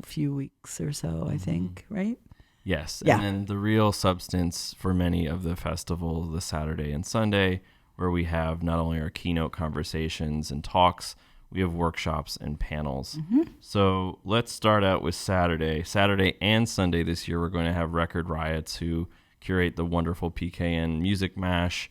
few weeks or so, I think, right?
Yes.
Yeah.
And then the real substance for many of the festival, the Saturday and Sunday, where we have not only our keynote conversations and talks, we have workshops and panels.
Mm-hmm.
So let's start out with Saturday. Saturday and Sunday this year, we're going to have Record Riots, who curate the wonderful PKN Music Mash.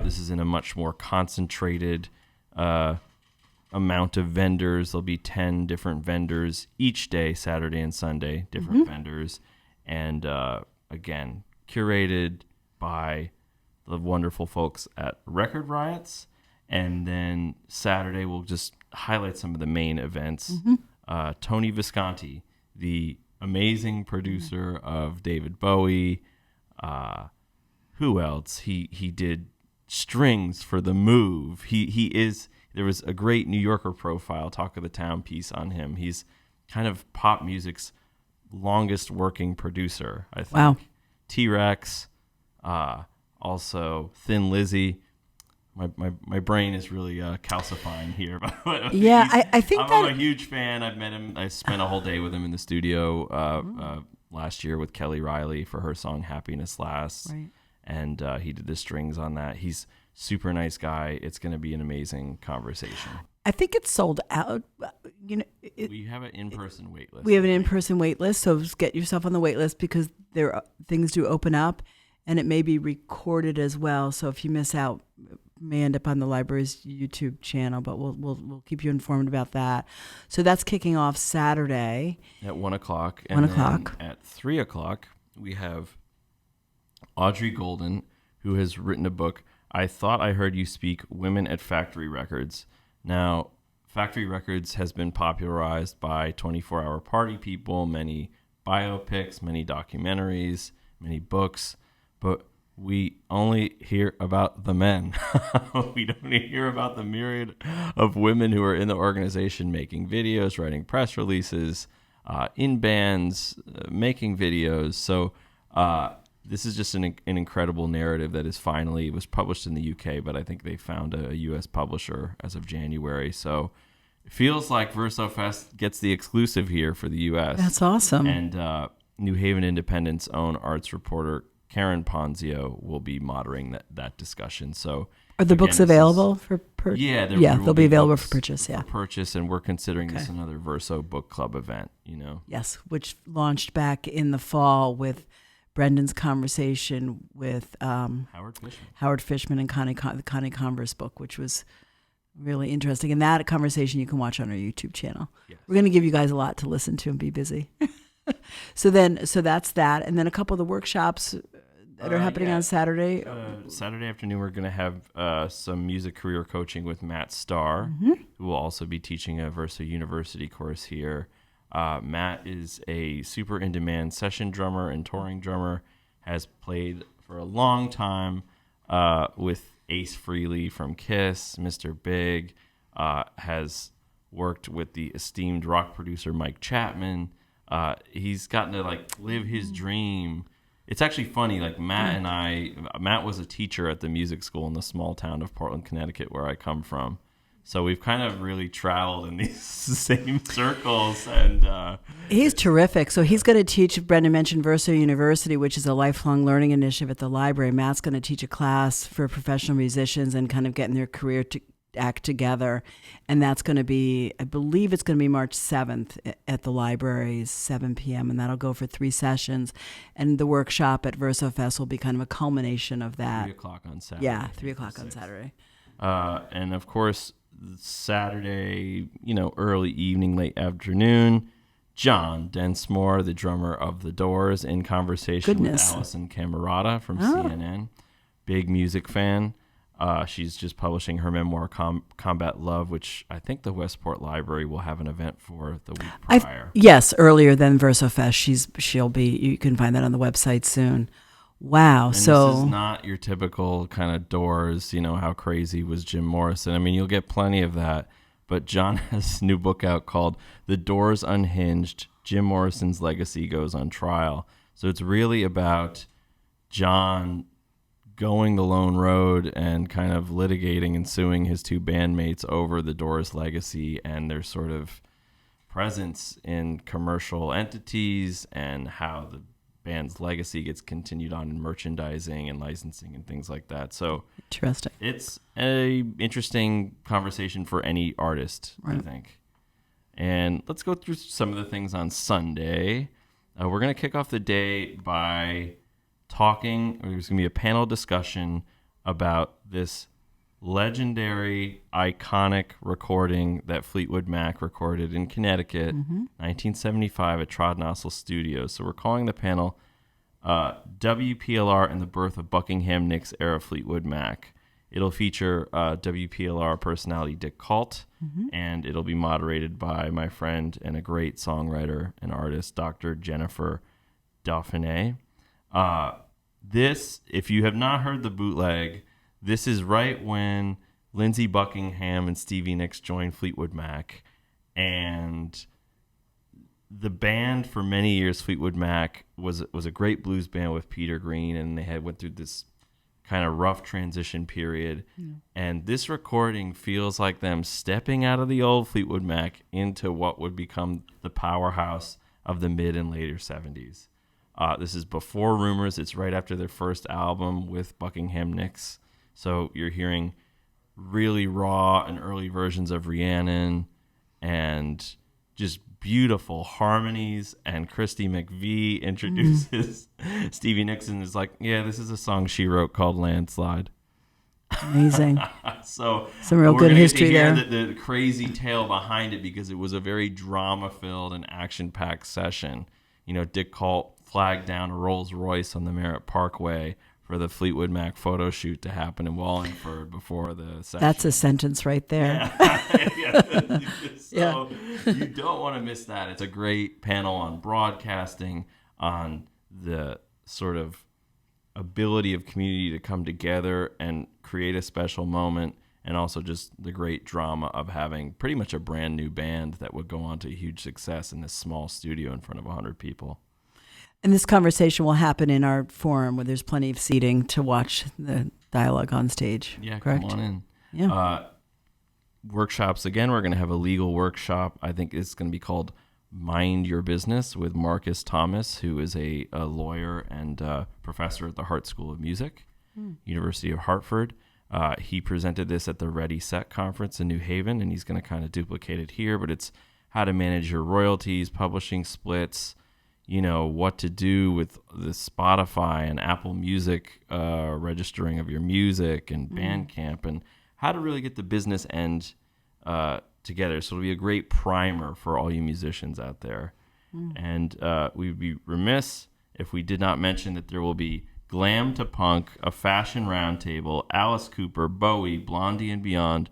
This is in a much more concentrated amount of vendors. There'll be 10 different vendors each day, Saturday and Sunday, different vendors. And again, curated by the wonderful folks at Record Riots. And then Saturday, we'll just highlight some of the main events. Tony Visconti, the amazing producer of David Bowie. Who else? He did strings for The Move. There was a great New Yorker profile, Talk of the Town piece on him. He's kind of pop music's longest working producer, I think.
Wow.
T-Rex, also Thin Lizzy. My brain is really calcifying here.
Yeah, I think
I'm a huge fan. I've met him. I spent a whole day with him in the studio last year with Kelly Riley for her song "Happiness Lasts,"
Right.
and he did the strings on that. He's super nice guy. It's going to be an amazing conversation.
I think it's sold out.
We have an in-person wait list.
We have an in-person wait list, so get yourself on the wait list because things do open up, and it may be recorded as well. So if you miss out, it may end up on the library's YouTube channel, but we'll keep you informed about that. So that's kicking off Saturday
at 1 o'clock.
And 1 o'clock.
At 3 o'clock, we have Audrey Golden, who has written a book, I Thought I Heard You Speak, Women at Factory Records. Now, Factory Records has been popularized by 24-hour party people, many biopics, many documentaries, many books, but we only hear about the men. We don't hear about the myriad of women who are in the organization making videos, writing press releases, in bands, making videos. So this is just an incredible narrative that was published in the UK, but I think they found a US publisher as of January. So it feels like VersoFest gets the exclusive here for the US.
That's awesome.
And New Haven Independent's own arts reporter, Karen Ponzio, will be moderating that discussion. So
are the books available for purchase?
Yeah,
they'll be available for purchase. Yeah,
for purchase, and we're considering this another Verso Book Club event.
Yes, which launched back in the fall with Brendan's conversation with Howard Fishman and the Connie Converse book, which was really interesting. And that conversation you can watch on our YouTube channel. Yes. We're going to give you guys a lot to listen to and be busy. So that's that, and then a couple of the workshops that are happening on Saturday.
Saturday afternoon, we're going to have some music career coaching with Matt Starr, who will also be teaching a Verso University course here. Matt is a super in-demand session drummer and touring drummer, has played for a long time with Ace Frehley from Kiss, Mr. Big, has worked with the esteemed rock producer Mike Chapman. He's gotten to live his dream. It's actually funny, Matt was a teacher at the music school in the small town of Portland, Connecticut, where I come from. So we've kind of really traveled in these same circles. And
he's terrific. So he's going to teach, Brendan mentioned Verso University, which is a lifelong learning initiative at the library. Matt's going to teach a class for professional musicians and kind of getting their career to act together. And that's going to be, I believe it's going to be March 7th at the library, 7 p.m. And that'll go for 3 sessions. And the workshop at VersoFest will be kind of a culmination of that.
3 o'clock on Saturday.
Yeah, 3 o'clock on Saturday.
And of course, Saturday, early evening, late afternoon, John Densmore, the drummer of The Doors, in conversation with Alison Camerata from CNN. Big music fan. She's just publishing her memoir, Combat Love, which I think the Westport Library will have an event for the week prior.
Yes, earlier than VersoFest. You can find that on the website soon. Wow.
And
So
this is not your typical kind of Doors, how crazy was Jim Morrison. I mean, you'll get plenty of that. But John has a new book out called The Doors Unhinged, Jim Morrison's Legacy Goes on Trial. So it's really about John going the lone road and kind of litigating and suing his two bandmates over the Doors legacy and their sort of presence in commercial entities and how the band's legacy gets continued on in merchandising and licensing and things like that. So
interesting.
It's a interesting conversation for any artist, right. I think. And let's go through some of the things on Sunday. We're going to kick off the day by talking. There's going to be a panel discussion about this legendary, iconic recording that Fleetwood Mac recorded in Connecticut, 1975 at Trodnossel Studios. So we're calling the panel WPLR and the Birth of Buckingham Nicks Era Fleetwood Mac. It'll feature WPLR personality Dick Calt, and it'll be moderated by my friend and a great songwriter and artist, Dr. Jennifer Dauphiné. This, if you have not heard the bootleg, this is right when Lindsey Buckingham and Stevie Nicks joined Fleetwood Mac. And the band for many years, Fleetwood Mac, was a great blues band with Peter Green, and they went through this kind of rough transition period. And this recording feels like them stepping out of the old Fleetwood Mac into what would become the powerhouse of the mid and later 70s. This is before Rumors. It's right after their first album with Buckingham Nicks. So you're hearing really raw and early versions of Rhiannon and just beautiful harmonies. And Christy McVie introduces Stevie Nicks and is like, yeah, this is a song she wrote called Landslide.
Amazing.
So
some real good history there.
The crazy tale behind it, because it was a very drama-filled and action-packed session. Dick Calt flagged down a Rolls Royce on the Merritt Parkway for the Fleetwood Mac photo shoot to happen in Wallingford before the session.
That's a sentence right there.
So you don't want to miss that. It's a great panel on broadcasting, on the sort of ability of community to come together and create a special moment, and also just the great drama of having pretty much a brand new band that would go on to huge success in this small studio in front of 100 people.
And this conversation will happen in our forum where there's plenty of seating to watch the dialogue on stage.
Yeah,
correct?
Come on in.
Yeah.
Workshops, again, we're going to have a legal workshop. I think it's going to be called Mind Your Business with Marcus Thomas, who is a lawyer and professor at the Hart School of Music, University of Hartford. He presented this at the Ready Set conference in New Haven, and he's going to kind of duplicate it here, but it's how to manage your royalties, publishing splits, what to do with the Spotify and Apple Music registering of your music and Bandcamp, and how to really get the business end together. So it'll be a great primer for all you musicians out there. And we'd be remiss if we did not mention that there will be Glam to Punk, a fashion roundtable, Alice Cooper, Bowie, Blondie and Beyond,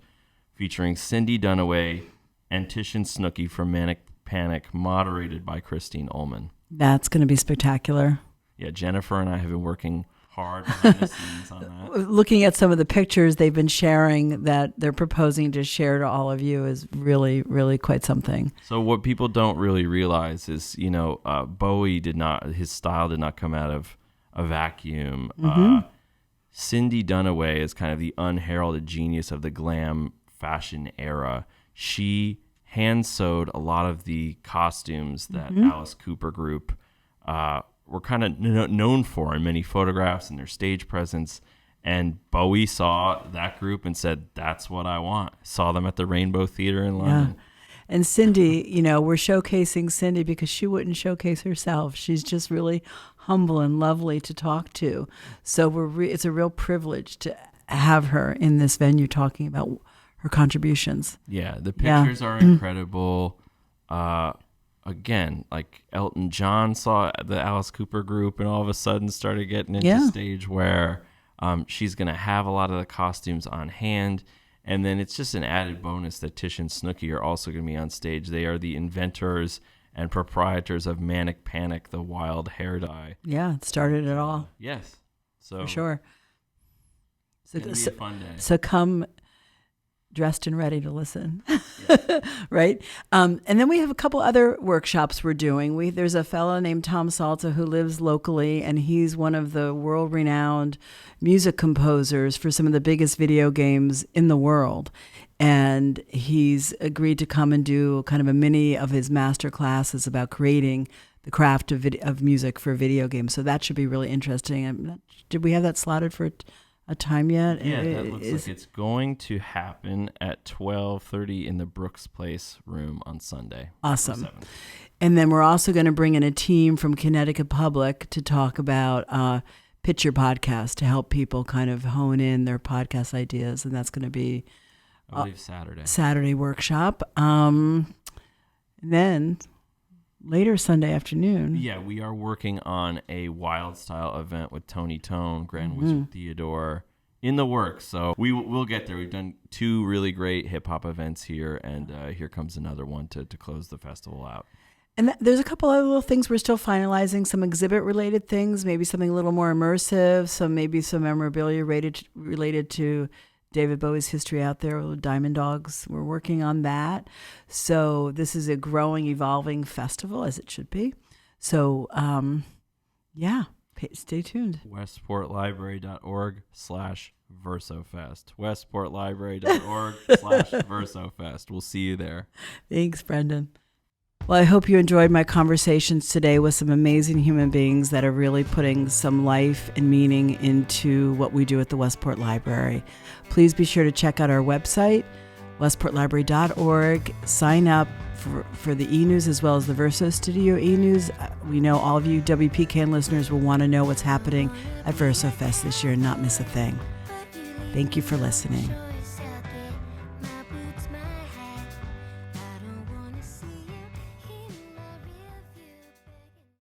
featuring Cindy Dunaway and Titian Snooki from Manic Panic, moderated by Christine Ullman.
That's going to be spectacular.
Yeah, Jennifer and I have been working hard behind the scenes on that.
Looking at some of the pictures they've been sharing that they're proposing to share to all of you is really, really quite something.
So what people don't really realize is, Bowie his style did not come out of a vacuum. Cindy Dunaway is kind of the unheralded genius of the glam fashion era. She hand sewed a lot of the costumes that Alice Cooper group were kind of known for in many photographs and their stage presence. And Bowie saw that group and said, that's what I want. Saw them at the Rainbow Theater in London.
Yeah. And Cindy, we're showcasing Cindy because she wouldn't showcase herself. She's just really humble and lovely to talk to. So it's a real privilege to have her in this venue talking about her contributions.
Yeah, the pictures are incredible. Again, like Elton John saw the Alice Cooper group and all of a sudden started getting into stage where she's going to have a lot of the costumes on hand. And then it's just an added bonus that Tish and Snooki are also going to be on stage. They are the inventors and proprietors of Manic Panic, the wild hair dye.
Yeah, it started it all.
Yes. So
For sure. So,
it's gonna be a fun day.
so come dressed and ready to listen, right? And then we have a couple other workshops we're doing. There's a fellow named Tom Salta who lives locally, and he's one of the world-renowned music composers for some of the biggest video games in the world. And he's agreed to come and do kind of a mini of his master classes about creating the craft of music for video games. So that should be really interesting. Did we have that slotted for a time yet?
Yeah, that looks like it's going to happen at 12:30 in the Brooks Place room on Sunday.
Awesome.
7th.
And then we're also going to bring in a team from Connecticut Public to talk about Pitch Your Podcast, to help people kind of hone in their podcast ideas. And that's going to be
I believe Saturday.
Saturday workshop. And then later Sunday afternoon.
Yeah, we are working on a wild style event with Tony Tone, Grand Wizard Theodore, in the works. So we'll get there. We've done 2 really great hip hop events here, and here comes another one to close the festival out.
And there's a couple other little things we're still finalizing, some exhibit related things, maybe something a little more immersive, maybe some memorabilia related to David Bowie's history out there with Diamond Dogs. We're working on that. So this is a growing, evolving festival, as it should be. So, stay tuned.
westportlibrary.org/VersoFest. westportlibrary.org/VersoFest. We'll see you there.
Thanks, Brendan. Well, I hope you enjoyed my conversations today with some amazing human beings that are really putting some life and meaning into what we do at the Westport Library. Please be sure to check out our website, westportlibrary.org. Sign up for the e-news as well as the Verso Studio e-news. We know all of you WPKN listeners will want to know what's happening at VersoFest this year and not miss a thing. Thank you for listening.